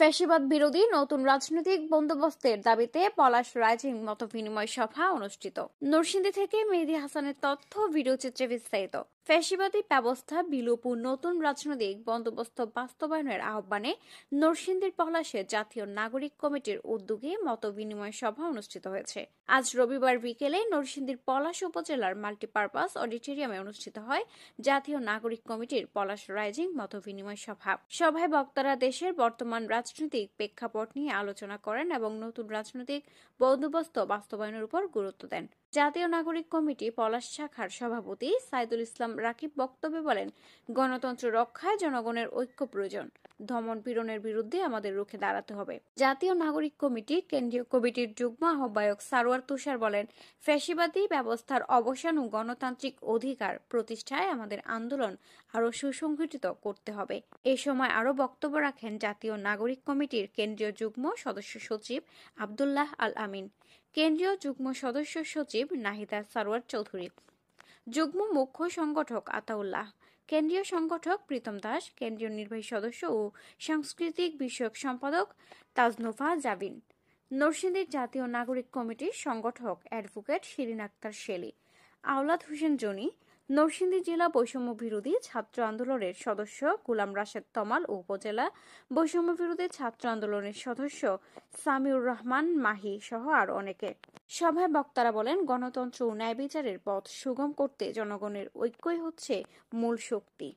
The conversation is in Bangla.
ফ্যাসিবাদ বিরোধী নতুন রাজনৈতিক বন্দোবস্তের দাবিতে পলাশ রাইজিং মতবিনিময় সভা অনুষ্ঠিত। নরসিংদী থেকে মেহেদী হাসানের তথ্য, ভিডিওচিত্রে বিস্তারিত। ফ্যাসিবাদী ব্যবস্থা বিলোপ ও নতুন রাজনৈতিক বন্দোবস্ত বাস্তবায়নের আহ্বানে নরসিংদীর পলাশে জাতীয় নাগরিক কমিটির উদ্যোগে মতবিনিময় সভা অনুষ্ঠিত হয়েছে। আজ রবিবার বিকেলে নরসিংদীর পলাশ উপজেলার মাল্টিপারপাস অডিটোরিয়ামে অনুষ্ঠিত হয় জাতীয় নাগরিক কমিটির পলাশ রাইজিং মতবিনিময় সভা। সভায় বক্তারা দেশের বর্তমান রাজনৈতিক প্রেক্ষাপট নিয়ে আলোচনা করেন এবং নতুন রাজনৈতিক বন্দোবস্ত বাস্তবায়নের উপর গুরুত্ব দেন। জাতীয় নাগরিক কমিটি পলাশ শাখার সভাপতি সাইদুল ইসলাম রাকিব বক্তব্যে বলেন, গণতন্ত্র রক্ষায় জনগণের ঐক্য প্রয়োজন। দমন পীড়নের বিরুদ্ধে আমাদের রুখে দাঁড়াতে হবে। জাতীয় নাগরিক কমিটি কেন্দ্রীয় কমিটির যুগ্ম আহ্বায়ক সারোয়ার তুষার বলেন, ফ্যাসিবাদী ব্যবস্থার অবসান ও গণতান্ত্রিক অধিকার প্রতিষ্ঠায় আমাদের আন্দোলন আরও সুসংগঠিত করতে হবে। এ সময় আরও বক্তব্য রাখেন জাতীয় নাগরিক কমিটির কেন্দ্রীয় যুগ্ম সদস্য সচিব আব্দুল্লাহ আল আমিন, কেন্দ্রীয় যুগ্ম সদস্য সচিব নাহিদা সারোয়ার চৌধুরী, যুগ্ম মুখ্য সংগঠক আতাউল্লাহ, কেন্দ্রীয় সংগঠক প্রীতম দাস, কেন্দ্রীয় নির্বাহী সদস্য ও সাংস্কৃতিক বিষয়ক সম্পাদক তাজনোভা জাবিন, নরসিংদীর জাতীয় নাগরিক কমিটির সংগঠক অ্যাডভোকেট শিরিন আক্তার শেলি, আওলাদ হোসেন জনি, নরসিংদী জেলা বৈষম্য বিরোধী ছাত্র আন্দোলনের সদস্য গুলাম রাশেদ তমাল ও উপজেলা বৈষম্য বিরোধী ছাত্র আন্দোলনের সদস্য সামিউর রহমান মাহি সহ আরো অনেকে। সভায় বক্তারা বলেন, গণতন্ত্র ও ন্যায় বিচারের পথ সুগম করতে জনগণের ঐক্যই হচ্ছে মূল শক্তি।